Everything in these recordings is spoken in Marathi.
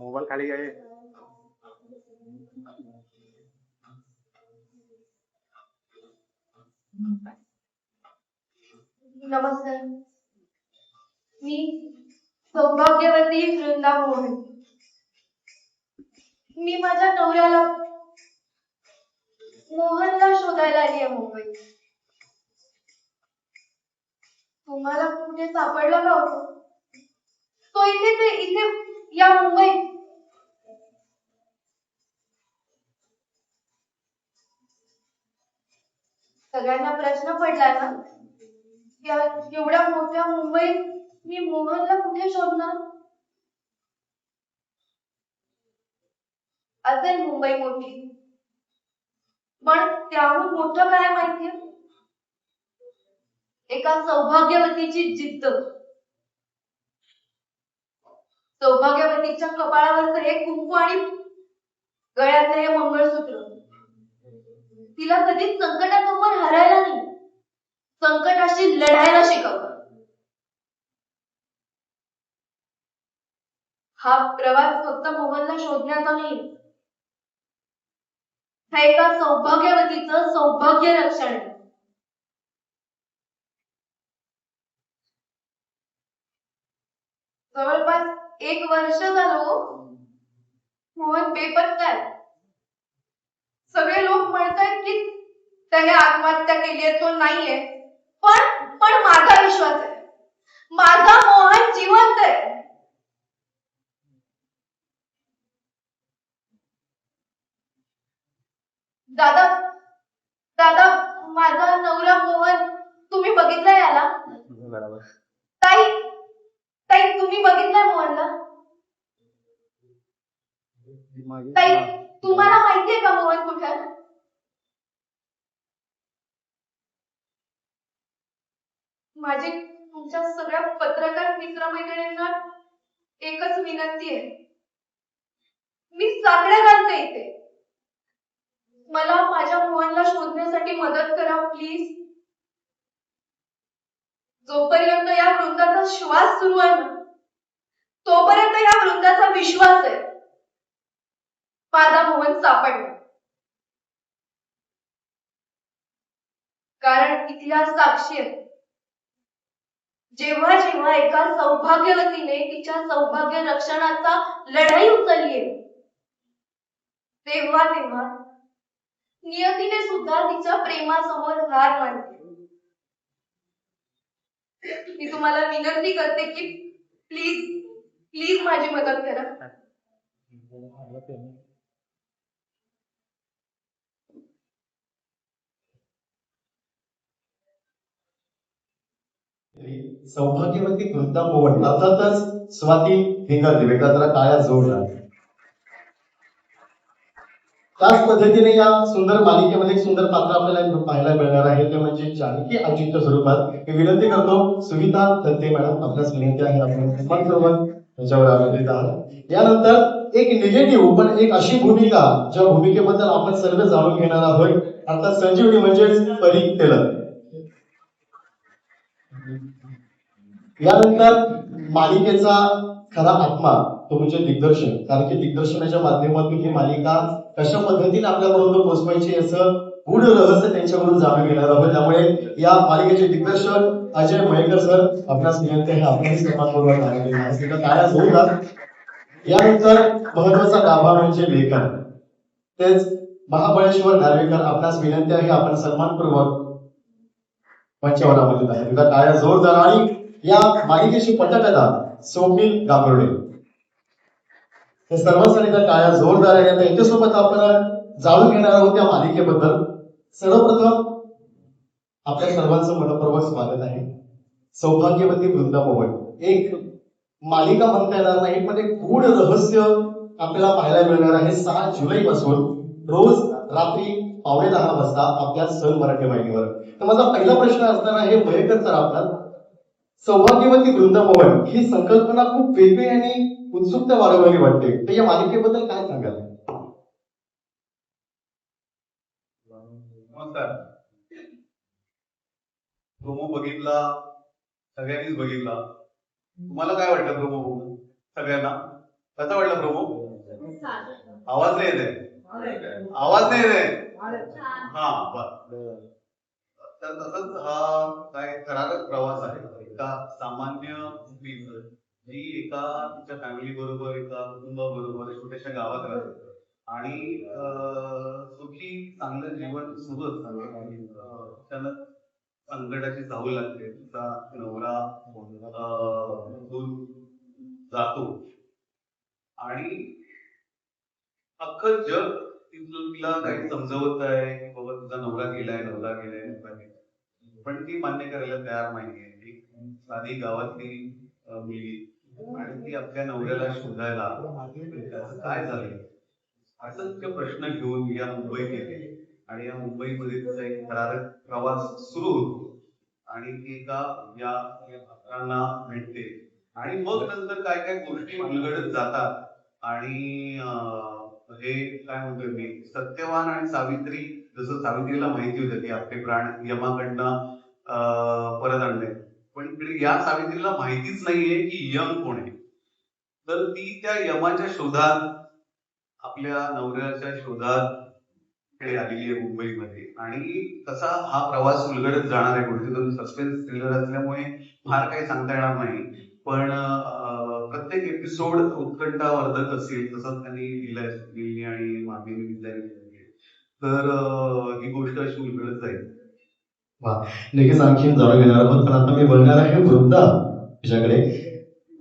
मोबाईल खाली आहे. नमस्कार, मी सौभाग्यवती वृंदा मोहन. मी माझ्या नवऱ्याला मोहनला शोधायला आली आहे मुंबईत. तुम्हाला कुठे सापडला का होतो? तो इथे या मुंबईत. सगळ्यांना प्रश्न पडला ना, या एवढ्या मोठ्या मुंबईत मी मोहनला कुठे शोधणार? असेल मुंबई मोठी, पण त्याहून मोठं काय माहितीये? एका सौभाग्यवतीची जिद्द. सौभाग्यवतीच्या कपाळावरचं हे कुंकू आणि गळ्यातलं हे मंगळसूत्र तिला कधीच संकटासमोर हरायला नाही, संकटाशी लढायला शिकवलं. हा प्रवास फक्त मोहनला शोधण्याचा नाही, हा एका सौभाग्यवतीचं सौभाग्य रक्षण आहे. जवळपास 1 वर्ष झालं मोहन बेपत्ता आहे. सगळे लोक म्हणतात की त्याने आत्महत्या केली आहे, तो नाहीये. पण माझा विश्वास आहे, माझा मोहन जिवंत आहे. दादा दादा माझा नवरा मोहन तुम्ही बघितलाय याला? ताई ताई तुम्ही बघितलाय मोहनला? ताई तुम्हाला माहितीये का मोहन कुठे आहे? माझी तुमच्या सगळ्या पत्रकार मित्रमैत्रिणींना एकच विनंती आहे, मी साकडे घालते इथे. मला माझ्या मोहनला शोधण्यासाठी मदत करा प्लीज. जोपर्यंत या वृंदाचा श्वास सुरू आहे ना, तोपर्यंत या वृंदाचा विश्वास आहे माझा मोहन सापडला. कारण इतिहास साक्षी आहे, जेव्हा जेव्हा एका सौभाग्यवतीने तिच्या सौभाग्य रक्षणाचा लढाई उचलली, तेव्हा तेव्हा नियतीने सुद्धा तिच्या प्रेमासमोर हार मानली. मी तुम्हाला विनंती करते की प्लीज प्लीज माझी मदत करा. सौभाग्यवती वृंदा मोहन अर्थातच स्वाती हिंगरदेव वेगळा जरा काळ्या जोडला. त्याच पद्धतीने या सुंदर मालिकेमध्ये एक सुंदर पात्र आपल्याला पाहायला मिळणार आहे, ते म्हणजे जानकी आजीच्या स्वरूपात. मी विनंती करतो सुविता दत्ते मॅडम, आपल्याच विनंती आहे आपण त्यांच्यावर आमंत्रित आहात. यानंतर एक निगेटिव्ह पण एक अशी भूमिका ज्या भूमिकेबद्दल आपण सर्व जाणून घेणार आहोत, अर्थात संजीवनी म्हणजेच परी टेलर. यानंतर मालिकेचा खरा आत्मा तो म्हणजे दिग्दर्शन, कारण की दिग्दर्शनाच्या माध्यमातून ही मालिका कशा पद्धतीने आपल्यापर्यंत पोहोचवायची याचं गूढ रहस्य त्यांच्याकडून जाणून घेणार आहोत. त्यामुळे या मालिकेचे दिग्दर्शक अजय मयेकर सर, आपल्यास विनंती आहे आपल्याही सन्मानपूर्वक टाळ्या जोरदार. यानंतर महत्वाचा गाभा म्हणजे लेखन, तेच महाबळेश्वर नार्वेकर, आपल्यास विनंती आहे आपण सन्मानपूर्वक मंचावर आमंत्रित आहे. तुला टाळ्या जोरदार. आणि या मालिकेची पटकथा स्वप्नील गांगुर्डे, हे सर्वांसाठी टाळ्या जोरदार आहे. आता यांच्यासोबत आपण जाणून घेणार आहोत या मालिकेबद्दल. सर्वप्रथम आपल्या सर्वांचं मनपूर्वक स्वागत आहे. सौभाग्यवती वृंदा मोहन एक मालिका म्हणता येणार नाही, पण एक गूढ रहस्य आपल्याला पाहायला मिळणार आहे 6 जुलै पासून रोज रात्री 9:15 वाजता आपल्या सन मराठी वाहिनीवर. तर माझा पहिला प्रश्न असणार आहे मयेकर सर आपला, सौभाग्यवती वृंदा मोहन ही संकल्पना खूप वेगळी आणि उत्सुकता वाढवणारी वाटते, तर या मालिकेबद्दल काय सांगाल? नमस्कार. प्रोमो बघितला, सगळ्यांनीच बघितला. तुम्हाला काय वाटतं प्रोमो बघून सगळ्यांना? कसं वाटलं प्रमो? आवाज नाही येत आहे. आवाज नाही येत आहे. हा बर. तर तसंच हा काय थरारक प्रवास आहे एका सामान्य स्त्रीचं, जी एका तिच्या फॅमिली बरोबर एका कुटुंबाबरोबर छोट्याशा गावात राहते आणि सुखी चांगलं जीवन सुरू असताना अचानक संकटाची चाहूल लागते. तिचा नवरा दूर जातो आणि अख्खं जग तिला काही समजवत आहे की बाबा तुझा नवरा गेलाय, नवरा गेलाय, नवरा गेलाय, पण ती मान्य करायला तयार नाहीये. एक साधी गावातली मुलगी आणि ती आपल्या नवऱ्याला शोधायला त्याचं काय झालंय असंख्य प्रश्न घेऊन या मुंबईत येते आणि या मुंबईमध्ये तिचा एक थरारक प्रवास सुरू होतो आणि ती एका या पात्रांना भेटते आणि मग नंतर काय काय गोष्टी उलगडत जातात आणि हे काय म्हणतोय मी, सत्यवान आणि सावित्री, जसं सावित्रीला माहिती होतं की आपले प्राण यमाकडनं परत आणले, पण इकडे या सावित्रीला माहितीच नाहीये की यम कोण आहे. तर ती त्या यमाच्या शोधात, आपल्या नवऱ्याच्या शोधात कडे आलेली आहे मुंबईमध्ये आणि कसा हा प्रवास उलगडत जाणार आहे. गोष्टीतून सस्पेन्स थ्रिलर असल्यामुळे फार काही सांगता येणार नाही, पण प्रत्येक एपिसोड उत्कंठावर्धक असेल तसंच त्यांनी लिहिलंय सुनीलनी आणि माधवीने डिझाईन केलंय. तर ही गोष्ट अशी उलगडत जाईल. वा, नक्कीच आणखीन जाणून घेणार आहोत. पण आता मी बोलणार आहे वृंदा तुझ्याकडे.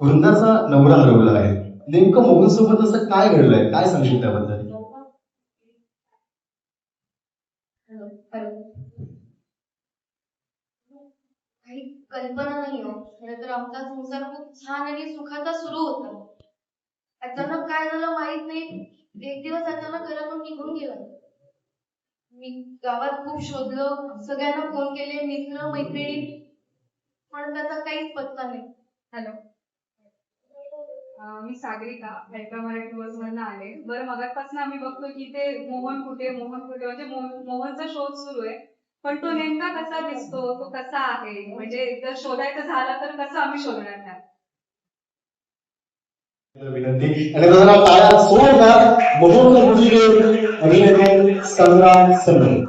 वृंदाचा नवरा हरवला आहे, नेमकं मोहन सोबत असं काय घडलंय, काय सांगशील त्याबद्दल? काही कल्पना नाही हो. खरं तर आमचा संसार खूप छान आणि सुखाचा सुरू होता. अचानक काय झालं माहित नाही, एक दिवस अचानक घरातून निघून गेला. मी गावात खूप शोधलं, सगळ्यांना फोन केले, मित्र मैत्रिणी, पण त्याचा काहीच पत्ता नाही. हॅलो, मी सागरिका हैदराबाद न्यूज मधनं आले. बरं, मगाचपासून आम्ही बघतो की ते मोहन कुठे म्हणजे मोहनचा शोध सुरू आहे, पण तो नेमका कसा दिसतो, तो कसा आहे, म्हणजे जर शोधायचं झालं तर कसं आम्ही शोधणार त्यात? विनंती आणि जरा टाळ्या जोरदार मोहन गुरुजी अभिनेते संग्राम संगम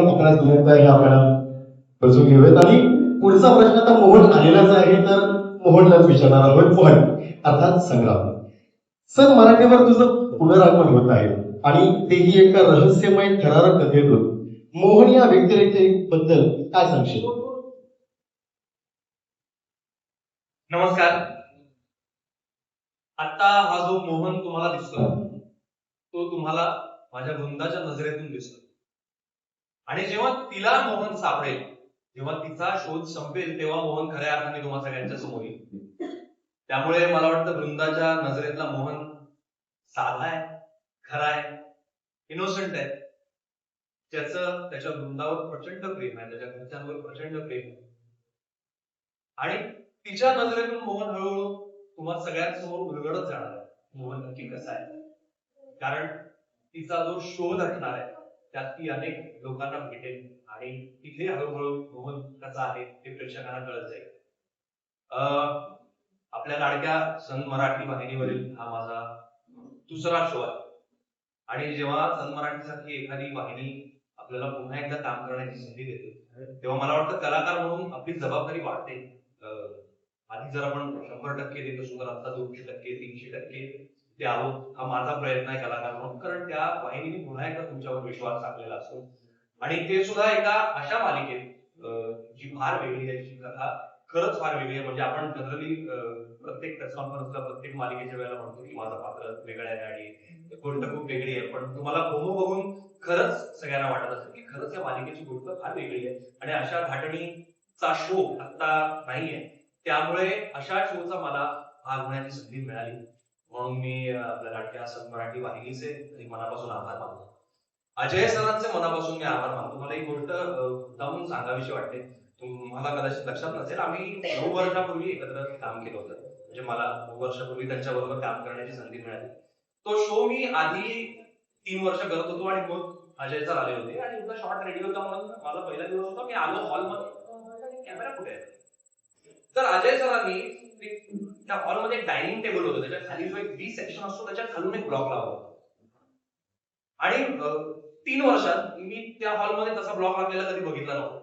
आपल्याला विनंती आहे आपण बसून घेऊयात आणि पुढचा प्रश्न आता मोहन आलेलाच आहे, तर मोहनलाच विचारणार आहोत. मोहन अर्थात संग्राम सर, मराठीवर तुझं पुनरागमन होत आहे आणि तेही एका रहस्यमय थरारक कथेतून. मोहन या व्यक्तिरेखेबद्दल काय सांगशील? नमस्कार. आता हा जो मोहन तुम्हाला दिसतोय तो तुम्हाला माझ्या वृंदाच्या नजरेतून दिसतो आणि जेव्हा तिला मोहन सापडेल, जेव्हा तिचा शोध संपेल, तेव्हा मोहन खऱ्या अर्थाने तुम्हा सगळ्यांच्या समोर येईल. त्यामुळे मला वाटतं वृंदाच्या नजरेतला मोहन साधा आहे, खरा आहे, इनोसंट आहे, त्याचं त्याच्या वृंदावर प्रचंड प्रेम आहे, त्याच्या घरच्यांवर प्रचंड प्रेम आहे आणि तिच्या नजरेतून मोहन हळूहळू तुम्हाला सगळ्यांसमोर उलगडत जाणार आहे. मोहन नक्की कसा आहे, कारण तिचा जो शोध असणार आहे त्यात ती अनेक लोकांना भेटेल आणि तिथे हळूहळू मोहन कसा आहे ते प्रेक्षकांना कळत जाईल. आपल्या लाडक्या सन मराठी वाहिनीवरील हा माझा दुसरा शो आहे आणि जेव्हा सन मराठीसारखी एखादी वाहिनी आपल्याला पुन्हा एकदा काम करण्याची संधी देते, तेव्हा मला वाटतं कलाकार म्हणून आपली जबाबदारी वाढते. आधी जर आपण 100% देत असू तर आता 200%, 300% द्यावं, हा माझा प्रयत्न आहे कलाकार म्हणून, कारण त्या वाहिनीने पुन्हा एकदा तुमच्यावर विश्वास टाकलेला असतो आणि ते सुद्धा एका अशा मालिकेत जी फार वेगळी आहे, जी कथा खरंच फार वेगळी आहे. म्हणजे आपण जनरली प्रत्येक प्रेस कॉन्फरन्सला, प्रत्येक मालिकेच्या वेळेला म्हणतो की माझं पात्र वेगळं आहे आणि गोष्ट खूप वेगळी आहे, पण तुम्हाला प्रोमो बघून खरंच सगळ्यांना वाटत असेल की खरंच या मालिकेची गोष्ट फार वेगळी आहे आणि अशा घाटणीचा शो आता नाहीये. त्यामुळे अशा शोचा मला भाग होण्याची संधी मिळाली म्हणून मी आपल्या लाडक्या सन मराठी वाहिनीचे मनापासून आभार मानतो. अजय सरांचे मनापासून मी आभार मानतो. मला ही गोष्ट मुद्दामून सांगावीशी वाटते, तुम्हाला कदाचित लक्षात नसेल, आम्ही 9 वर्षापूर्वी एकत्र काम केलं होतं. म्हणजे मला 9 वर्षापूर्वी त्यांच्याबरोबर काम करण्याची संधी मिळाली. तो शो मी आधी 3 वर्ष करत होतो आणि मग अजय सर आले होते आणि तुमचा शॉर्ट रेडी होता म्हणून मला पहिला दिवस होता, मी आलो हॉलमध्ये, कॅमेरा कुठे आहे, तर अजय सरांनी त्या त्या हॉलमध्ये एक डायनिंग टेबल होतं, त्याच्या खाली जो एक बी सेक्शन असतो त्याच्या खालून एक ब्लॉक लावला होता. आणि 3 वर्षात मी त्या हॉलमध्ये तसा ब्लॉक लागलेला कधी बघितला नव्हता.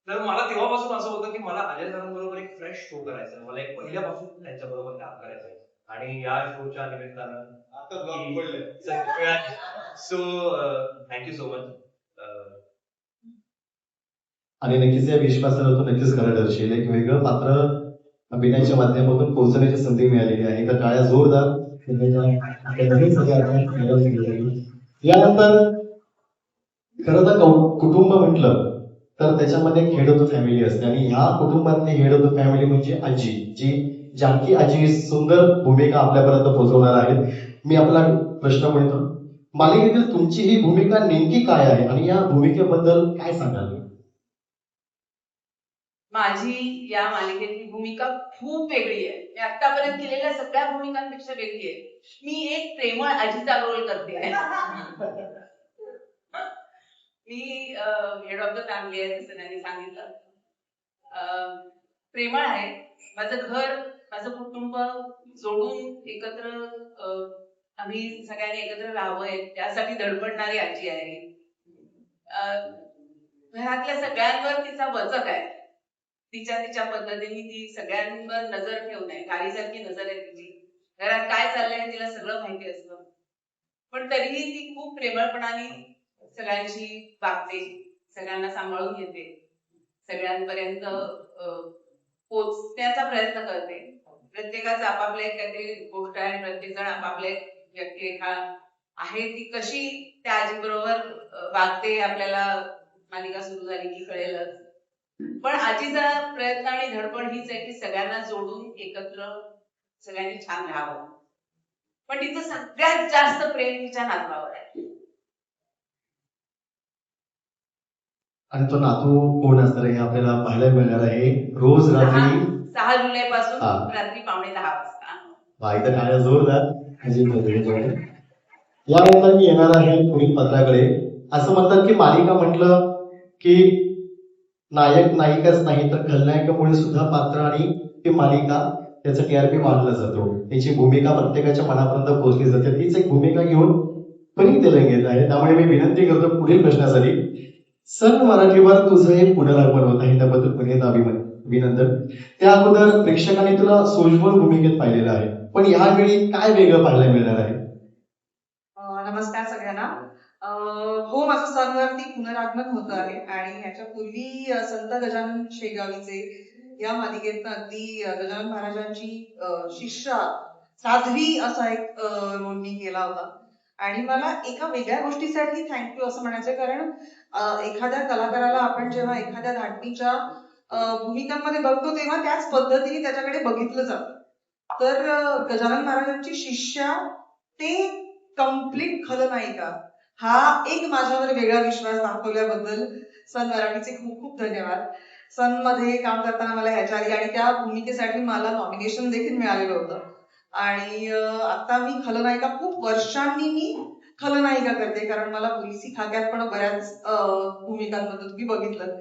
तर मला तेव्हापासून असं होतं की मला अजय सरांबरोबर एक फ्रेश शो करायचा आहे. मला एक पहिल्यापासून त्यांच्याबरोबर काम करायचं आहे. आणि या शोच्या निमित्तानं आता ब्लॉक पडले. So thank you so much. आणि नक्कीच या विश्वासाला तू नक्कीच खरं ठरशील. एक वेगळं पात्र अभिनयाच्या माध्यमातून पोहोचण्याची संधी मिळालेली आहे. तर टाळ्या जोरदार. यानंतर खरं तर कुटुंब म्हटलं तर त्याच्यामध्ये एक हेड ऑफ द फॅमिली असते आणि ह्या कुटुंबातली हेड ऑफ द फॅमिली म्हणजे आजी, जी जानकी आजी सुंदर भूमिका आपल्यापर्यंत पोहोचवणार आहेत. मी आपला प्रश्न म्हणतो, मालिकेतील तुमची ही भूमिका नेमकी काय आहे आणि या भूमिकेबद्दल काय सांगाल? माझी या मालिकेतली भूमिका खूप वेगळी आहे. मी आतापर्यंत केलेल्या सगळ्या भूमिकांपेक्षा वेगळी आहे. मी एक प्रेमळ आजीचा रोल करते. मी हेड ऑफ द फॅमिली आहे, जसं त्यांनी सांगितलं. प्रेमळ आहे. माझं घर, माझं कुटुंब जोडून एकत्र आम्ही सगळ्यांनी एकत्र राहावं त्यासाठी धडपडणारी आजी आहे. घरातल्या सगळ्यांवर तिचा वचक आहे. तिच्या पद्धतीने ती सगळ्यांवर नजर ठेवून आहे. गाडीसारखी नजर आहे तिची. घरात काय चाललंय तिला सगळं माहिती असतं. पण तरीही ती खूप प्रेमळपणाने सगळ्यांशी वागते, सगळ्यांना सांभाळून घेते, सगळ्यांपर्यंत पोचण्याचा प्रयत्न करते. प्रत्येकाचं आपापले काहीतरी गोष्ट आहे, प्रत्येक जण आपापले व्यक्तिरेखा आहे. ती कशी त्या आजीबरोबर वागते आपल्याला मालिका सुरू झाली की कळेलच. पण आजीचा प्रयत्न आणि धडपड हीच आहे की सगळ्यांना जोडून एकत्र सगळ्यांनी छान राहावं. पण तिचं सगळ्यात जास्त प्रेम तिच्या नातवावर आहे. आणि तो नातू कोण असणार हे आपल्याला पाहायला मिळणार आहे रोज रात्री 6 जुलै पासून हा. रात्री 9:45 वाजता. इथं टाळ्या जोरदार. यानंतर मी येणार आहे पुढील पत्राकडे. असं म्हणतात की मालिका म्हटलं की नायक नायिकाच नाही तर खलनायकामुळे सुद्धा पात्र आणि ती मालिका त्याचा टीआरपी वाढला जातो. त्याची भूमिका प्रत्येकाच्या मनापर्यंत पोहोचली जाते. तीच एक भूमिका घेऊन पुनीत तेलंगेत आहे. त्यामुळे मी विनंती करतो पुढील प्रश्नासाठी. सन मराठीवर तुझं एक पुनरागमन होत आहे, त्याबद्दल पुन्हा अभिनंदन. त्या अगोदर प्रेक्षकांनी तुला सोजवळ भूमिकेत पाहिलेलं आहे, पण यावेळी काय वेगळं पाहायला मिळणार आहे? नमस्कार सगळ्यांना. हो, माझं सनवरती पुनरागमन होत आहे आणि ह्याच्यापूर्वी संत गजानन शेगावीचे या मालिकेत अगदी गजानन महाराजांची शिष्या साध्वी असा एक रोल मी केला होता. आणि मला एका वेगळ्या गोष्टीसाठी थँक्यू असं म्हणायचं, कारण एखाद्या कलाकाराला आपण जेव्हा एखाद्या धाटणीच्या भूमिकांमध्ये बघतो तेव्हा त्याच पद्धतीने त्याच्याकडे बघितलं जातं. तर गजानन महाराजांची शिष्या ते कम्प्लीट खलनायिका हा एक माझ्यावर वेगळा विश्वास दाखवल्याबद्दल सन मराठीचे खूप खूप धन्यवाद. सन मध्ये काम करताना मला ह्याच्या आधी आणि त्या भूमिकेसाठी मला नॉमिनेशन देखील मिळालेलं होतं. आणि आता मी खलनायिका खूप वर्षांनी मी खलनायिका करते, कारण मला पोलिसी खात्यात पण बऱ्याच भूमिकांमध्ये तुम्ही बघितलं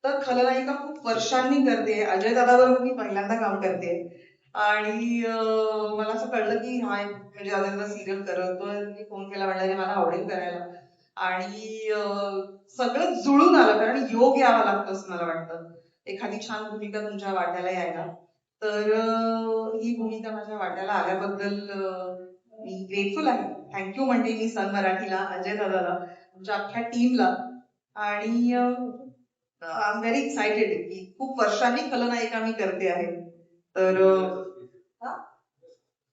तर खलनायिका खूप वर्षांनी करते. अजय दादाबरोबर मी पहिल्यांदा काम करते आणि मला असं कळलं की हा एक म्हणजे अजय सिरियल करतोय. मी फोन केला, म्हटलं मला आवडेल करायला. आणि सगळं जुळून आलं, कारण योग यावा लागतो असं मला वाटतं एखादी छान भूमिका तुमच्या वाट्याला यायला. तर ही भूमिका माझ्या वाट्याला आल्याबद्दल मी ग्रेटफुल आहे. थँक्यू म्हणते मी सन मराठीला, अजय दादाला, तुमच्या अख्ख्या टीमला. आणि आय एम व्हेरी एक्सायटेड की खूप वर्षांनी खलनायिका मी करते आहे. तर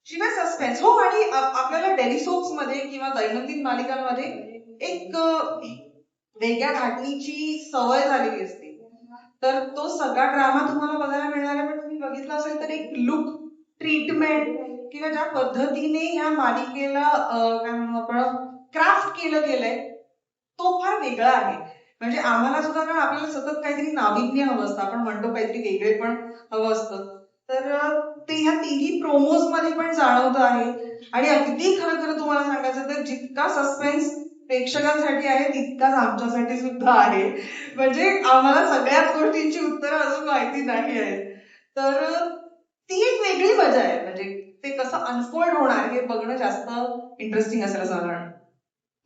शिवाय सस्पेन्स. हो, आणि आपल्याला टेलिसोप्स मध्ये किंवा दैनंदिन मालिकांमध्ये एक वेगळ्या घाटणीची सवय झालेली असते. तर तो सगळा ड्रामा तुम्हाला बघायला मिळणार आहे. पण तुम्ही बघितलं असेल तर एक लुक, ट्रीटमेंट किंवा ज्या पद्धतीने ह्या मालिकेला काय म्हणू आपण क्राफ्ट केलं गेलंय तो फार वेगळा आहे. म्हणजे आम्हाला सुद्धा, कारण आपल्याला सतत काहीतरी नाविन्य हवं असतं, आपण म्हणतो काहीतरी वेगळे पण हवं असतं. तर ते ह्या तिन्ही प्रोमोज मध्ये पण जाणवतं आहे. आणि अगदी खरं खरं तुम्हाला सांगायचं तर जितका सस्पेन्स प्रेक्षकांसाठी आहे तितकाच आमच्यासाठी सुद्धा आहे. म्हणजे आम्हाला सगळ्याच गोष्टींची उत्तरं अजून माहिती नाही आहेत. तर ती एक वेगळी मजा आहे. म्हणजे ते कसं अनफोल्ड होणार हे बघणं जास्त इंटरेस्टिंग असेल असं मला वाटतं.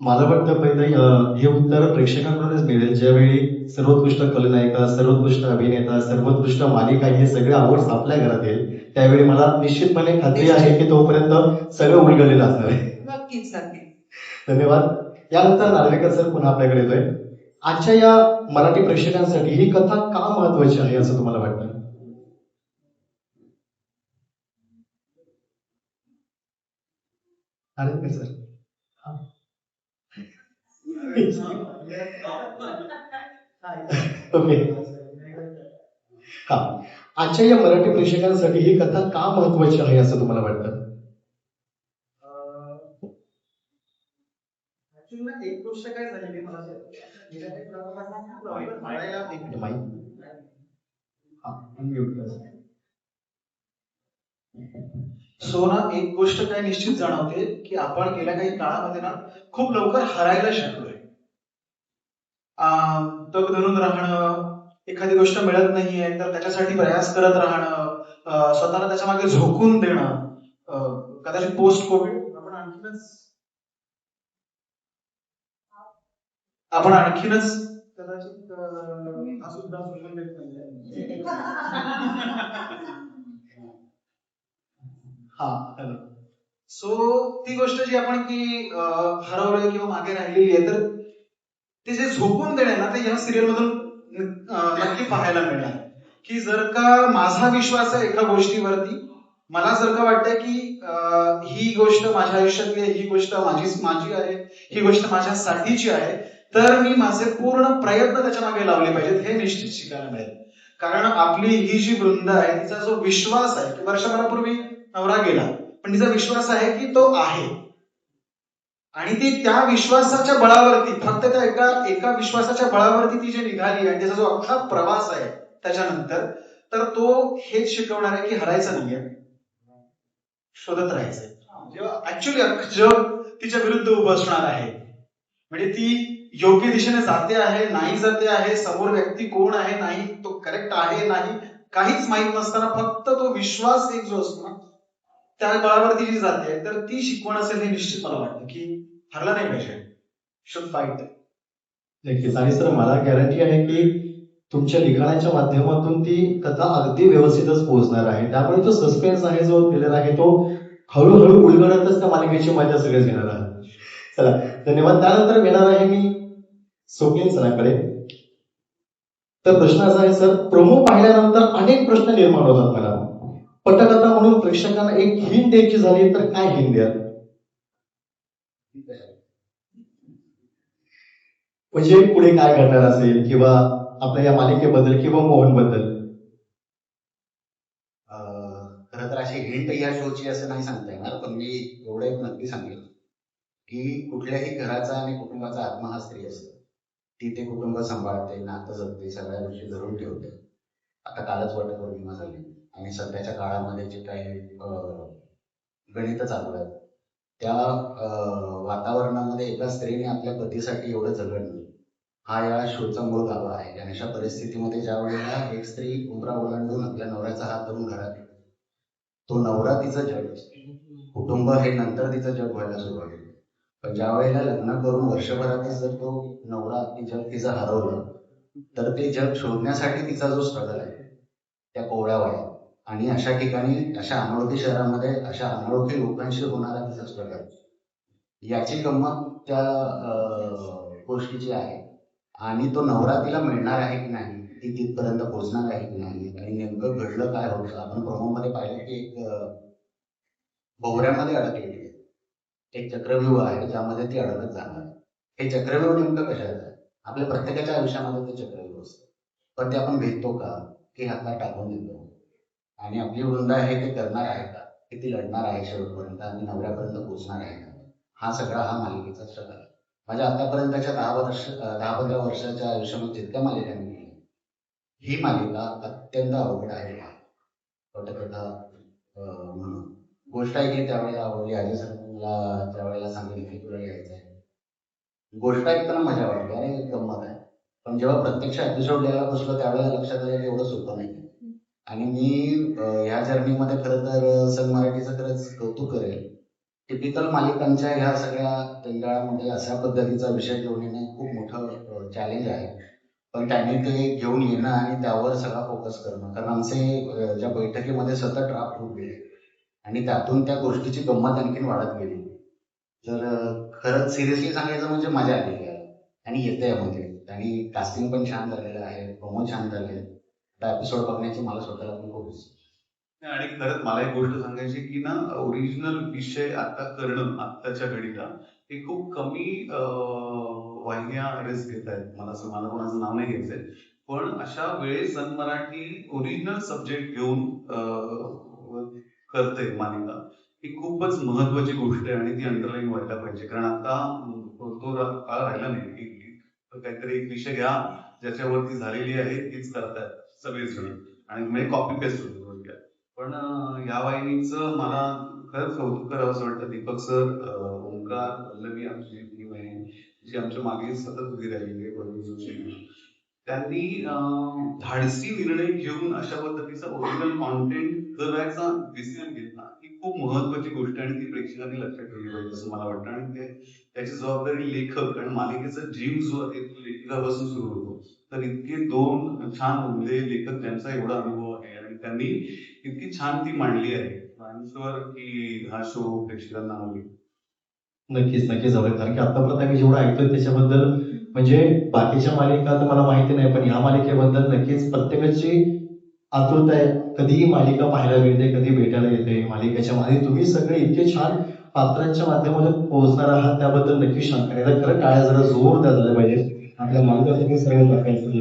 मला वाटतं पहिलं हे उत्तर प्रेक्षकांकडूनच मिळेल, ज्यावेळी सर्वोत्कृष्ट खलनायिका, सर्वोत्कृष्ट अभिनेता, सर्वोत्कृष्ट मालिका हे सगळे अवॉर्ड्स आपल्या घरात येईल. त्यावेळी मला निश्चितपणे खात्री आहे की तोपर्यंत सगळं उलगडलेलं असणार आहे. नक्कीच नक्कीच. धन्यवाद. यानंतर नार्वेकर सर पुन्हा आपल्याकडे येतोय. आजच्या या मराठी प्रेक्षकांसाठी ही कथा का महत्वाची आहे असं तुम्हाला वाटतं? नार्वेकर सर. ओके. हा. आजच्या या मराठी प्रेक्षकांसाठी ही कथा का महत्वाची आहे असं तुम्हाला वाटतं? एक गोष्ट काय झालेली मला सो ना एक गोष्ट काय निश्चित जाणवते की आपण गेल्या काही काळामध्ये ना खूप लवकर हरायला शिकलोय. तग धरून राहणं, एखादी गोष्ट मिळत नाहीये तर त्याच्यासाठी प्रयास करत राहणं, स्वतःला त्याच्या मागे झोकून देणं. कदाचित पोस्ट कोविड आपण आणखीनच कदाचित हा सुद्धा झोकून देत नाहीये. हा हॅलो. सो ती गोष्ट जी आपण की हरवलंय किंवा मागे राहिलेली आहे, तर ते जे झोकून देणे ना ते या सिरियल मधून नक्की पाहायला मिळणार. की जर का माझा विश्वास आहे एका गोष्टीवरती, मला जर का वाटतंय की ही गोष्ट माझ्या आयुष्यातली आहे, ही गोष्ट माझी आहे, ही गोष्ट माझ्यासाठीची आहे, तर मी माझे पूर्ण प्रयत्न त्याच्या मागे लावले पाहिजेत, हे निश्चित शिकायला मिळेल. कारण आपली ही जी वृंद आहे तिचा जो विश्वास आहे की वर्षभरापूर्वी नवरा गेला, पण तिचा विश्वास आहे की तो आहे. आणि ती त्या विश्वासाच्या बळावरती, फक्त त्या एका विश्वासाच्या बळावरती ती जी निघाली आणि त्याचा जो अख्खा प्रवास आहे त्याच्यानंतर, तर तो हेच शिकवणार आहे की हरायचं नाहीये, शोधत राहायचंय. जेव्हा ऍक्च्युली अख्खं जग तिच्या विरुद्ध उभं असणार आहे, म्हणजे ती योग्य दिशेने जाते आहे, नाही जाते आहे, समोर व्यक्ती कोण आहे, नाही तो करेक्ट आहे, नाही काहीच माहीत नसताना फक्त तो विश्वास एक जो असतो ना त्या बळावरती जी जाते, तर ती शिकवण असेल हे निश्चित मला वाटतं की हरला नाही पाहिजे, शुड फाईट. नक्कीच. आणि सर मला गॅरंटी आहे की तुमच्या लिखाणाच्या माध्यमातून ती कथा अगदी व्यवस्थितच पोहोचणार आहे. त्यामुळे जो सस्पेन्स आहे, जो थ्रिलर आहे, तो हळूहळू उलगडतच त्या मालिकेची मजा सगळेच घेणार आहे. चला धन्यवाद. त्यानंतर येणार आहे मी स्वप्नील सरांकडे. तर प्रश्न असा आहे सर, प्रोमो पाहिल्यानंतर अनेक प्रश्न निर्माण होतात मला. पटकथा म्हणून प्रेक्षकांना एक हिंट द्यायची झाली तर काय हिंट द्याल? म्हणजे पुढे काय घडणार असेल, किंवा आपल्या या मालिकेबद्दल किंवा मोहन बद्दल? खरं तर अशी हिंट या शोची असं नाही सांगता येणार, पण मी एवढं एक नक्की सांगेन की कुठल्याही घराचा आणि कुटुंबाचा आत्मा हा स्त्री असतो. ती ते कुटुंब सांभाळते, नातं जगते, सगळ्या गोष्टी धरून ठेवते. आता कालच वटपौर्णिमा झाली आणि सध्याच्या काळामध्ये जे काही गणित चालू आहेत त्या वातावरणामध्ये एका स्त्रीने आपल्या पतीसाठी एवढं जगणं हा या शोचा मूळ गाभा आहे. आणि अशा परिस्थितीमध्ये ज्या वेळेला एक स्त्री उंबरा ओलांडून आपल्या नवऱ्याचा हात धरून घरात येते, तो नवरा तिचं जग, कुटुंब हे नंतर तिचं जग व्हायला सुरुवात होते. पण ज्या वेळेला लग्न करून वर्षभरातच जर तो नवरा ती जग तिचं हरवलं, तर ते जग शोधण्यासाठी तिचा जो स्ट्रगल आहे त्या कोवळ्या वयात, आणि अशा ठिकाणी, अशा अनोळखी शहरामध्ये, अशा अनोळखी लोकांशी होणारा तिचा स्ट्रगल, याची गंमत त्या गोष्टीची आहे. आणि तो नवरा तिला मिळणार आहे की नाही, ती तिथपर्यंत पोहोचणार आहे की नाही, आणि नेमकं घडलं काय होतं. आपण प्रोमोमध्ये पाहिलं की एक भोवऱ्यामध्ये अडकलेली आहे, एक चक्रव्यूह आहे ज्यामध्ये ती अडकत जाणार. हे चक्रव्यूह नेमकं कशाचं आहे? आपल्या प्रत्येकाच्या आयुष्यामध्ये ते चक्रव्यूह असतं, पण ते आपण भेटतो का, की हातात टाकून देतो? आणि आपली वृंद आहे ते करणार आहे का, की ती लढणार आहे शेवटपर्यंत आणि नवऱ्यापर्यंत पोहोचणार आहे का? हा सगळा हा मालिकेचा स्ट्रगल आहे. माझ्या आतापर्यंतच्या 10-15 वर्षाच्या आयुष्यामध्ये जितक्या मालिका मी केल्या, ही मालिका अत्यंत अवघड आहे. पटकथा म्हणून गोष्ट ऐकली त्यावेळेला आवडली. आधी सर मला त्यावेळेला सांगितलं की तुला लिहायचं आहे, गोष्ट ऐकताना मजा वाटली, अरे गंमत आहे. पण जेव्हा प्रत्यक्ष एपिसोड लिहायला बसलो त्यावेळेला लक्षात आलं की एवढं सोपं नाही. आणि मी ह्या जर्नीमध्ये खरं तर सन मराठीचं खरंच कौतुक करेल. टिपिकल मालिकांच्या ह्या सगळ्या टेंगाळामध्ये अशा पद्धतीचा विषय घेऊन येणे खूप मोठं चॅलेंज आहे. पण त्यांनी ते घेऊन येणं आणि त्यावर सगळा फोकस करणं, कारण आमचे ज्या बैठकीमध्ये सतत ड्राफ्ट होत गेले आणि त्यातून त्या गोष्टीची गंमत आणखीन वाढत गेली. तर खरंच सिरियसली सांगायचं म्हणजे मजा आलेली आहे आणि येते यामध्ये. आणि कास्टिंग पण छान झालेलं आहे, प्रोमो छान झाले. त्या एपिसोड बघण्याची मला स्वतःला पण खूप इच्छा आहे. आणि खरंच मला एक गोष्ट सांगायची की ना, ओरिजिनल विषय आता करणं आत्ताच्या घडीला हे खूप कमी वाहिन्या रिस्क घेत आहेत. मला कोणाचं नाव नाही घ्यायचंय, पण अशा वेळेस सन मराठी ओरिजिनल सब्जेक्ट घेऊन करते मालिका, ही खूपच महत्वाची गोष्ट आहे आणि ती अंडरलाईन व्हायला पाहिजे. कारण आता तो काळ राहिला नाही की काहीतरी एक विषय घ्या ज्याच्यावरती झालेली आहे तीच करतायत सगळेच जण आणि म्हणजे कॉपी पेस्ट होतो थोडक्यात. पण या वाहिनीचं मला खरंच कौतुक करावं असं वाटतं. दीपक सर, ओंकार, पल्लवी, आमची टीम आहे जी आमच्या मागे सतत उभी राहिलेली आहे, वरुण जोशी, त्यांनी धाडसी निर्णय घेऊन अशा पद्धतीचा ओरिजिनल कॉन्टेंट करायचा डिसिजन घेतला ही खूप महत्वाची गोष्ट आहे आणि ती प्रेक्षकांनी लक्षात ठेवली पाहिजे असं मला वाटतं. आणि त्याची जबाबदारी लेखक, आणि मालिकेचा जीव जो आहे तो लेखकापासून सुरू होतो. तर इतके दोन छान म्हणजे लेखक ज्यांचा एवढा अनुभव आहे आणि त्यांनी इतकी छान ती मांडली आहे माणसावर की हा शो प्रेक्षकांना आवडेल. नक्कीच नक्कीच आवडेल, कारण की आतापर्यंत आम्ही जेवढं ऐकतोय त्याच्याबद्दल म्हणजे बाकीच्या मालिका तर मला माहिती नाही, पण ह्या मालिकेबद्दल नक्कीच प्रत्येकाची आतुरता आहे. कधीही मालिका पाहायला मिळते, कधी भेटायला येते मालिकेच्या मध्ये. तुम्ही सगळे इतके छान पात्रांच्या माध्यमातून पोहोचणार आहात त्याबद्दल नक्कीच छान. खरं टाळ्या जरा जोरदार झाल्या पाहिजे आपल्या मालिकासाठी सर्व टाकायसाठी.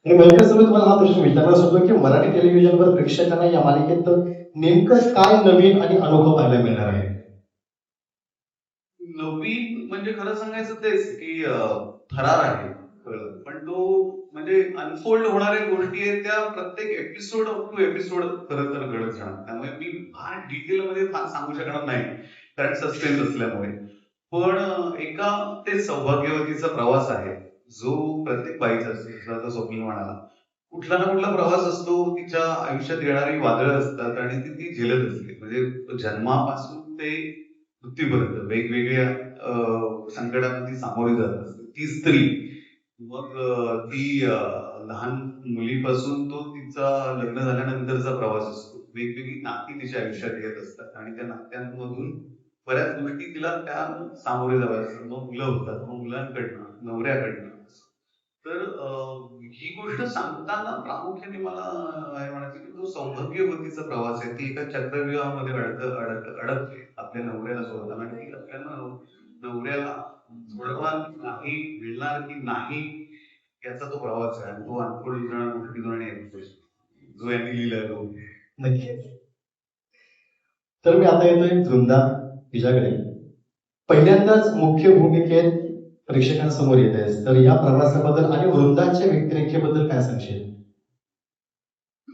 आणि मयंकर सर, मी तुम्हाला हा प्रश्न विचारणार होतो की मराठी टेलिव्हिजनवर प्रेक्षकांना या मालिकेत नेमकं काय नवीन आणि अनोखं पाहायला मिळणार आहे? नवीन म्हणजे खरं सांगायचं तेच की थरार आहे कळलं. पण तो म्हणजे अनफोल्ड होणाऱ्या गोष्टी आहेत त्या प्रत्येक एपिसोड टू एपिसोड खरं तर घडत जाणार. त्यामुळे मी फार डिटेल मध्ये फार सांगू शकणार नाही कारण सस्पेन्स असल्यामुळे. पण एका ते सौभाग्यवतीचा प्रवास आहे जो प्रत्येक बाईचा असतो. जसं आता स्वप्नील म्हणाला, कुठला ना कुठला प्रवास असतो, तिच्या आयुष्यात येणारी वादळं असतात आणि ती झेलत असते. म्हणजे जन्मापासून ते मृत्यूपर्यंत वेगवेगळ्या संकटांना ती सामोरी जात असते. ती स्त्री, मग ती लहान मुलीपासून तो तिचा लग्न झाल्यानंतरचा प्रवास असतो. वेगवेगळी नाती तिच्या आयुष्यात येत असतात आणि त्या नात्यांमधून बऱ्याच गोष्टी तिला त्या सामोरे जाव्या असतात. मग मुलं होतात, मग मुलांकडनं, नवऱ्याकडनं. तर ही गोष्ट सांगताना प्रामुख्याने मला हे म्हणायचं की तो सौभाग्यवतीचा प्रवास आहे. ती एका चक्रव्यूहामध्ये अडकते आपल्या नवऱ्याला सोडताना आणि ती आपल्या नवऱ्याला सोडणार की नाही, मिळणार की नाही, याचा तो प्रवास आहे. आणि तो अनफोल्ड होणाऱ्या गोष्टीतून आणि episode जो यांनी लिहिलाय तो. नक्कीच. तर मी आता येतोय वृंदा तुझ्याकडे. पहिल्यांदाच मुख्य भूमिकेत प्रेक्षकांसमोर येत आहेस, तर या प्रवासाबद्दल आणि वृंदाच्या व्यक्तिरेखेबद्दल काय सांगशील?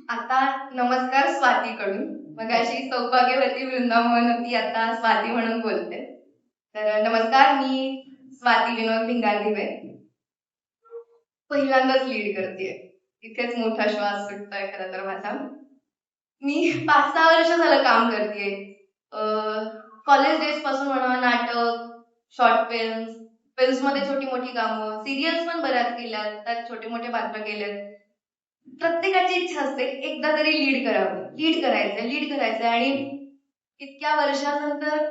आता नमस्कार स्वातीकडून. मगाशी सौभाग्यवती वृंदा म्हणून होती, आता स्वाती म्हणून बोलते. तर नमस्कार, मी स्वाती विनोद भिंगारदिवे. पहिल्यांदाच लीड करतेय. इथेच मोठा श्वास सुटतोय खरं तर माझा. मी 5-6 वर्ष झालं काम करतेय. कॉलेज डेज पासून म्हणा, नाटक, शॉर्ट फिल्म्स मध्ये छोटी मोठी कामं, सिरियल्स पण बऱ्याच केल्यात, त्यात छोटे मोठे पात्र केलेत. प्रत्येकाची इच्छा असते एकदा तरी लीड करायचं आणि इतक्या वर्षानंतर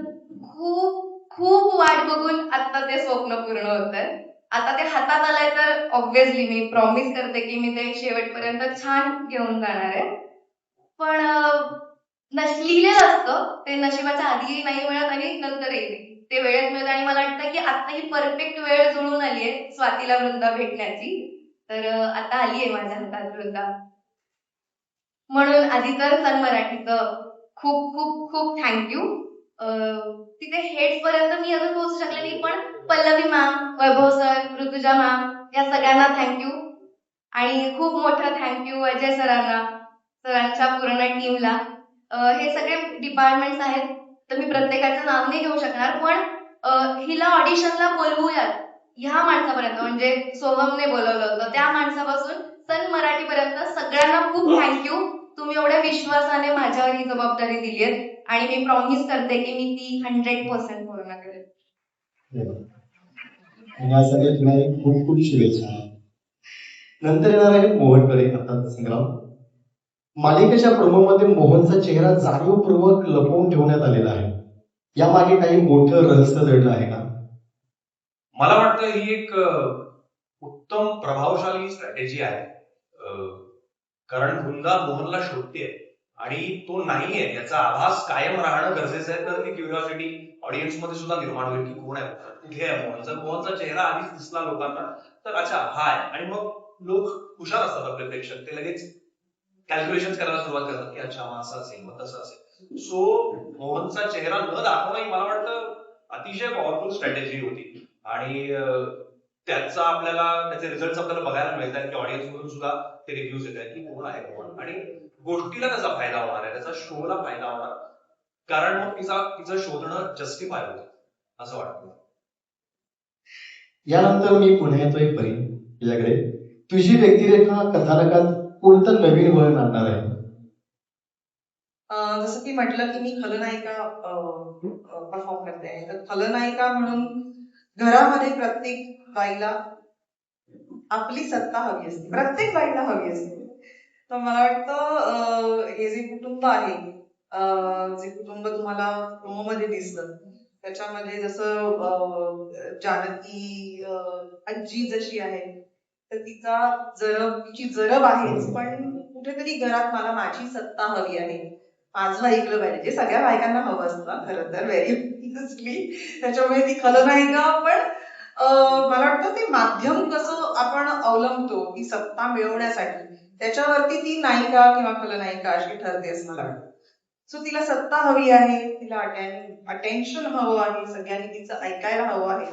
खूप खूप वाट बघून आता ते स्वप्न पूर्ण होतंय. आता ते हातात आलंय तर ऑब्व्हियसली मी प्रॉमिस करते की मी ते शेवटपर्यंत छान घेऊन जाणार आहे. पण लिहिलेलं असतं ते नशिबाच्या आधीही नाही मिळत आणि नंतरही नाही. ते वेळेत मिळत आणि मला वाटतं की आता ही परफेक्ट वेळ जुळून आलीये स्वातीला वृंदा भेटण्याची. तर आता आलीये माझ्या हातात वृंदा. म्हणून आधी तर सन मराठीचं खूप खूप खूप थँक्यू. तिथे हेड्स पर्यंत मी अजून पोहोचू शकले नाही, पण पल्लवी मॅम, वैभव सर, ऋतुजा मॅम या सगळ्यांना थँक्यू. आणि खूप मोठं थँक्यू अजय सरांच्या पूर्ण टीमला. हे सगळे डिपार्टमेंट्स आहेत तर मी प्रत्येकाचं नाव नाही घेऊ शकणार, पण हिला ऑडिशनला बोलवूयात ह्या माणसापर्यंत म्हणजे सोहमने बोलवलं होतं त्या माणसापासून सन मराठीपर्यंत सगळ्यांना खूप थँक्यू. तुम्ही एवढ्या विश्वासाने माझ्यावर ही जबाबदारी दिली आहे आणि मी प्रॉमिस करते की मी ती 100% पूर्ण करेन. आणि यासाठी तुला एक खूप खूप शुभेच्छा. नंतर येणार आहे मोहनकडे. आता संग्राम, मालिकेच्या प्रोमोमध्ये मोहनचा चेहरा जाणीवपूर्वक लपवून ठेवण्यात आलेला आहे. यामागे काही मोठं रहस्य दडलं आहे का? मला वाटतं ही एक उत्तम प्रभावशाली स्ट्रॅटेजी आहे. कारण वृंदा मोहनला शोधते आणि तो नाहीये याचा आभास कायम राहणं गरजेचं आहे. तर ती क्युरिओसिटी ऑडियन्स मध्ये सुद्धा निर्माण होईल की कोण आहे, कुठे आहे मोहन. जर मोहनचा चेहरा आधीच दिसला लोकांना तर अच्छा हा आहे, आणि मग लोक हुशार असतात आपले प्रेक्षक, ते लगेच कॅल्क्युलेशन करायला सुरुवात करतात की अच्छा मग असं असेल मग तसं असेल. सो मोहनचा चेहरा न दाखवणं ही मला वाटतं अतिशय पॉवरफुल स्ट्रॅटेजी होती. आणि त्याचा आपल्याला त्याचे रिझल्ट आपल्याला बघायला मिळत आहेत की ऑडियन्स मधून सुद्धा ते रिव्ह्यूज येत आहेत की कोण आहे कोण, आणि गोष्टीला त्याचा फायदा होणार आहे, त्याचा शोला फायदा होणार, कारण मग तिचं शोधणं जस्टिफाय होतं असं वाटतं. यानंतर मी पुन्हा येतोय परी तुझ्याकडे. तुझी व्यक्तिरेखा कथानकात कोणतं नवीन वळण आणणार आहे? जसं की म्हटलं की मी खलनायिका परफॉर्म करते आहे, तर खलनायिका म्हणून घरामध्ये प्रत्येक बाईला आपली सत्ता हवी असते, प्रत्येक बाईला हवी असते. तर मला वाटतं हे जे कुटुंब आहे, जे कुटुंब तुम्हाला प्रोमोमध्ये दिसलं त्याच्यामध्ये जसं जानकी आजी जशी आहे तर तिची जरब आहेच, पण कुठेतरी घरात मला माझी सत्ता हवी आहे, माझं ऐकलं पाहिजे, जे सगळ्या बायकांना हवं असतं खरं तर व्हेरी ऑब्व्हियसली. त्याच्यामुळे ती खलनायिका, पण मला वाटतं ते माध्यम कसं आपण अवलंबतो ती सत्ता मिळवण्यासाठी, त्याच्यावरती ती नायिका किंवा खलनायिका अशी ठरते असं मला वाटतं. सो तिला सत्ता हवी आहे, तिला अटेन्शन हवं आहे, सगळ्यांनी तिचं ऐकायला हवं आहे,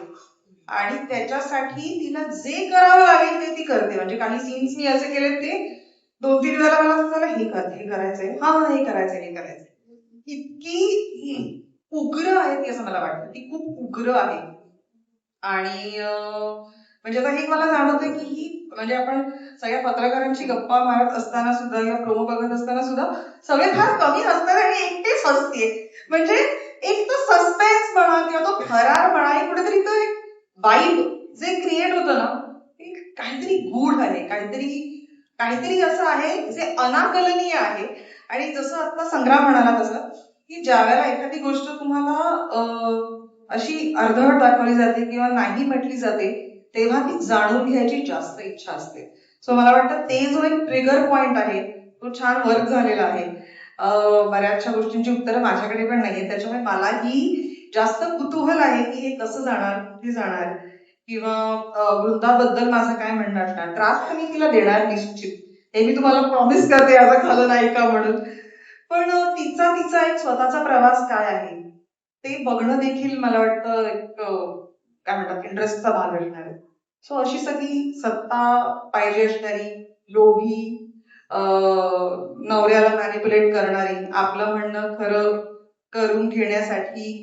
आणि त्याच्यासाठी तिला जे करावं लागेल ते ती करते. म्हणजे काही सीन्स मी असे केले ते 2-3 वेळेला मला असं झालं हे करायचंय, हा हे करायचंय, हे करायचंय. इतकी उग्र आहे ती असं मला वाटतं, ती खूप उग्र आहे. आणि म्हणजे आता हे मला जाणवतंय की ही म्हणजे आपण सगळ्या पत्रकारांची गप्पा मारत असताना सुद्धा किंवा प्रोमो बघत असताना सुद्धा सगळे फार कमी हसतात आणि एकटेच हसते. म्हणजे एक तो सस्पेन्स म्हणा किंवा तो थरार म्हणा, एक कुठेतरी तो एक वाईब जे क्रिएट होतं ना, ते काहीतरी गूढ आहे, काहीतरी असं आहे जे अनाकलनीय आहे. आणि जसं आता संग्राम म्हणाला तसं की ज्या वेळेला एखादी गोष्ट तुम्हाला अशी अर्धवट दाखवली जाते किंवा नाही म्हटली जाते तेव्हा ती जाणून घ्यायची जास्त इच्छा असते. सो मला वाटतं ते जो एक ट्रिगर पॉइंट आहे तो छान वर्क झालेला आहे. बऱ्याचशा गोष्टींची उत्तरं माझ्याकडे पण नाहीये, त्याच्यामुळे मलाही जास्त कुतूहल आहे की हे कसं जाणार, कुठे जाणार, किंवा वृंदाबद्दल माझं काय म्हणणं असणार. त्रास तर मी तिला देणार निश्चित, हे मी तुम्हाला प्रॉमिस करते आज खलनायिका म्हणून. पण तिचा एक स्वतःचा प्रवास काय आहे ते बघणं देखील मला वाटतं एक काय म्हणतात इंटरेस्टचा भाग असणार आहे. सो अशी सगळी सत्ता पाहिजे असणारी, लोभी, नवऱ्याला मॅनिप्युलेट करणारी, आपलं म्हणणं खरं करून घेण्यासाठी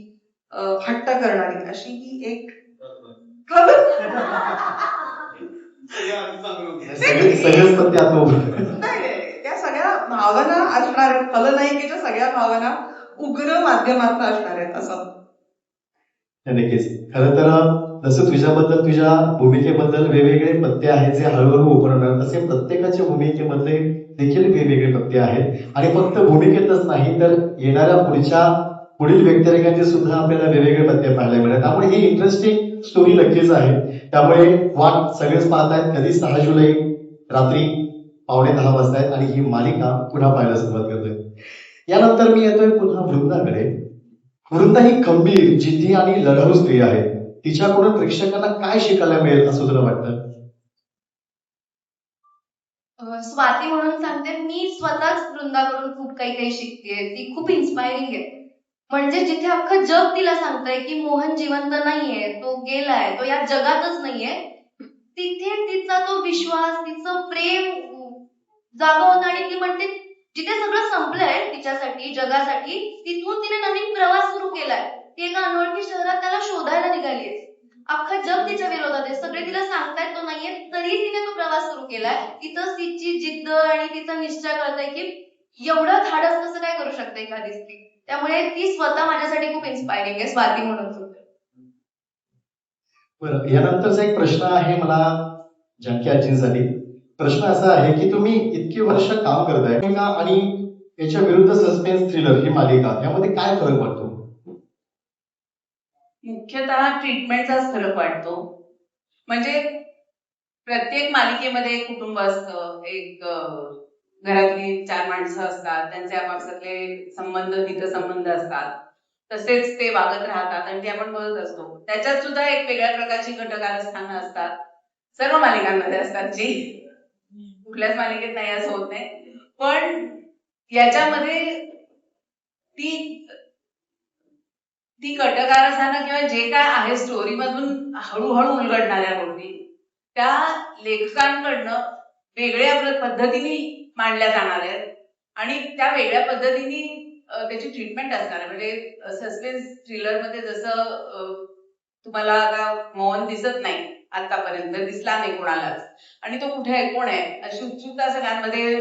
हट्ट करणारी, अशी ही एक सगळेच पण त्यात उभं. नाही, त्या सगळ्या भावना असणार आहेत, खलनायिकेच्या सगळ्या भावना उग्र माध्यमातून असणार आहेत असं. नक्कीच. खरं तर जसं तुझ्याबद्दल, तुझ्या भूमिकेबद्दल वेगवेगळे पत्ते आहेत जे हळूहळू उभारणार, तसे प्रत्येकाच्या भूमिकेमध्ये देखील वेगवेगळे पत्ते आहेत. आणि फक्त भूमिकेतच नाही तर येणाऱ्या पुढील व्यक्तिरेखांचे सुद्धा आपल्याला वेगवेगळे पत्ते पाहायला मिळतात. त्यामुळे ही इंटरेस्टिंग स्टोरी नक्कीच आहे. त्यामुळे वाट सगळेच पाहतायत कधी 6 जुलै रात्री 9:15 वाजतायत आणि ही मालिका पुन्हा पाहायला सुरुवात करतोय. यानंतर मी येतोय पुन्हा वृंदाकडे. वृंदा ही खंबीर, जिद्दी आणि लढाऊ स्त्री आहे. तिच्याकडून प्रेक्षकांना काय शिकायला मिळेल असं तुला वाटतं? स्वाती म्हणून सांगते, मी स्वतःच वृंदाकडून खूप काही शिकतेय. ती खूप इन्स्पायरिंग आहे. म्हणजे जिथे अख्खं जग तिला सांगतंय की मोहन जिवंत नाहीये, तो गेलाय, तो या जगातच नाहीये, तिथे तिचा तो विश्वास, तिचं प्रेम जागा होतं आणि ती म्हणते जिथे सगळं संपलंय तिच्यासाठी, जगासाठी, तिथून तिने नवीन प्रवास सुरू केलाय. ती एका अनोळखी शहरात त्याला शोधायला निघालीये. अख्खं जग तिच्या विरोधात आहे, सगळे तिला सांगतायत तो नाहीये, तरी तिने तो प्रवास सुरू केलाय. तिथं तिची जिद्द आणि तिचा निश्चय कळतंय की एवढं धाडस कसं काय करू शकते एखादी स्त्री. त्यामुळे ती स्वतः माझ्यासाठी खूप इन्स्पायरिंग आहे, स्वाती म्हणून सुद्धा. बरं, यानंतरचा एक प्रश्न आहे मला जानकी आजींसाठी. प्रश्न असा आहे की तुम्ही इतकी वर्ष काम करताय का आणि याच्या विरुद्ध सस्पेन्स थ्रिलर ही मालिका यामध्ये काय फरक वाटतो? मुख्यतः ट्रीटमेंटचाच फरक वाटतो. म्हणजे प्रत्येक मालिकेमध्ये एक कुटुंब असतं, एक घरातली 4 माणसं असतात, त्यांचे आपापसातले संबंध, हितसंबंध असतात. तसेच ते वागत राहतात आणि ते आपण बघत असतो. त्याच्यात सुद्धा एक वेगळ्या प्रकारची घटकारस्थानं असतात. सर्व मालिकांमध्ये असतात, जी कुठल्याच मालिकेत नाही असं होत नाही. पण याच्यामध्ये ती ती कटकारस्थानं किंवा जे काय आहे स्टोरीमधून हळूहळू उलगडणाऱ्या गोष्टी त्या लेखकांकडनं वेगळ्या पद्धतीने मांडल्या जाणार आहेत आणि त्या वेगळ्या पद्धतीने त्याची ट्रीटमेंट असणार आहे. म्हणजे सस्पेन्स थ्रिलर मध्ये जसं तुम्हाला आता मोहन दिसत नाही, आतापर्यंत दिसला नाही कोणालाच, आणि तो कुठे आहे, कोण आहे, अशी उत्सुकता सगळ्यांमध्ये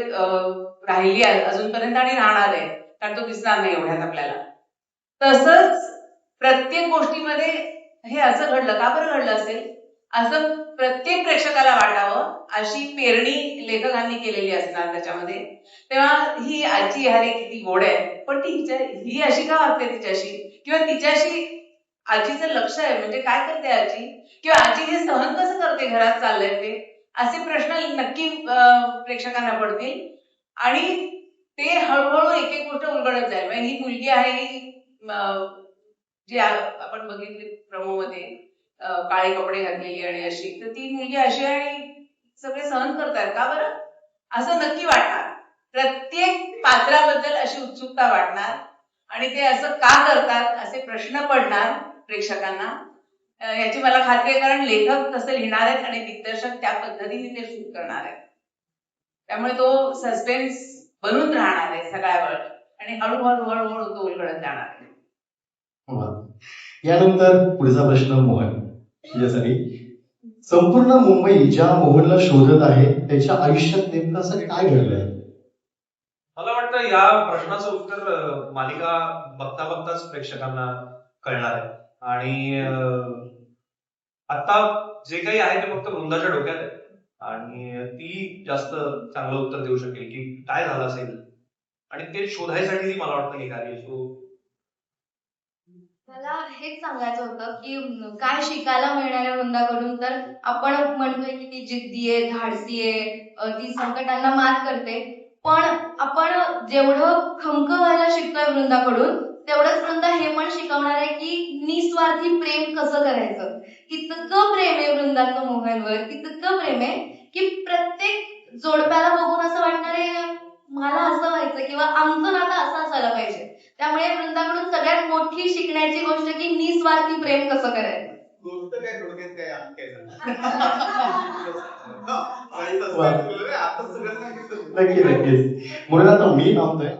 राहिली आहे अजूनपर्यंत आणि राहणार आहे, कारण तो दिसणार नाही एवढ्यात आपल्याला. तसंच प्रत्येक गोष्टीमध्ये हे असं घडलं, का बरं घडलं असेल असं प्रत्येक प्रेक्षकाला वाटावं अशी पेरणी लेखकांनी केलेली असणार त्याच्यामध्ये. तेव्हा ही आजी ह्याने किती गोड आहे, पण ही अशी का वागते तिच्याशी, किंवा तिच्याशी आजीचं लक्ष आहे म्हणजे काय करते आजी, किंवा आजी हे सहन कसं करते घरात चाललंय ते, असे प्रश्न नक्की प्रेक्षकांना पडतील आणि ते हळूहळू एक एक गोष्ट उलगडत जाईल. म्हणजे ही मुलगी आहे, ही जी आपण बघितली प्रमो मध्ये काळे कपडे घातलेली आणि अशी, तर ती मुलगी अशी आहे आणि सगळे सहन करतात का बरं असं नक्की वाटणार. प्रत्येक पात्राबद्दल अशी उत्सुकता वाटणार आणि ते असं का करतात असे प्रश्न पडणार प्रेक्षकांना, याची मला खात्री आहे, कारण लेखक तसं लिहिणार आहेत आणि दिग्दर्शक त्या पद्धतीने ते शूट करणार आहेत. त्यामुळे तो सस्पेन्स बनून राहणार आहे सगळ्या वेळ आणि हळूहळू हळूहळू तो उलगडत जाणार आहे. वा. यानंतर पुढचा प्रश्न मोहन तुझ्यासाठी. संपूर्ण मुंबई ज्या मोहनला शोधत आहे त्याच्या आयुष्यात नेमकं असं काय घडलंय? मला वाटतं या प्रश्नाचं उत्तर मालिका बघता बघताच प्रेक्षकांना कळणार आहे. आणि आता जे काही आहे ते फक्त वृंदाच्या डोक्यात आहे आणि ती जास्त चांगलं उत्तर देऊ शकेल की काय झालं असेल, आणि ते शोधायसाठी ती मला वाटतं निघाली. सो मला हेच सांगायचं होतं की काय शिकायला मिळणार आहे वृंदाकडून. तर आपण म्हणतोय की ती जिद्दी आहे, धाडसी आहे, ती संकटांना मात करते, पण आपण जेवढं खमकं व्हायला शिकतोय वृंदाकडून तेवढंच वृंदा हे पण शिकवणार आहे की निस्वार्थी प्रेम कसं करायचं. इतकं प्रेम आहे वृंदाचं मोहनवर, इतकं प्रेम आहे की प्रत्येक जोडप्याला बघून असं वाटणार आहे मला असं व्हायचं किंवा आमचं नातं असं असायला पाहिजे. त्यामुळे वृंदाकडून सगळ्यात मोठी शिकण्याची गोष्ट की निस्वार्थी प्रेम कसं करायचं. गोष्ट काय थोडक्यात काय आम्ही काय सांगू. नक्की नक्कीच. म्हणून आता मी थांबतोय.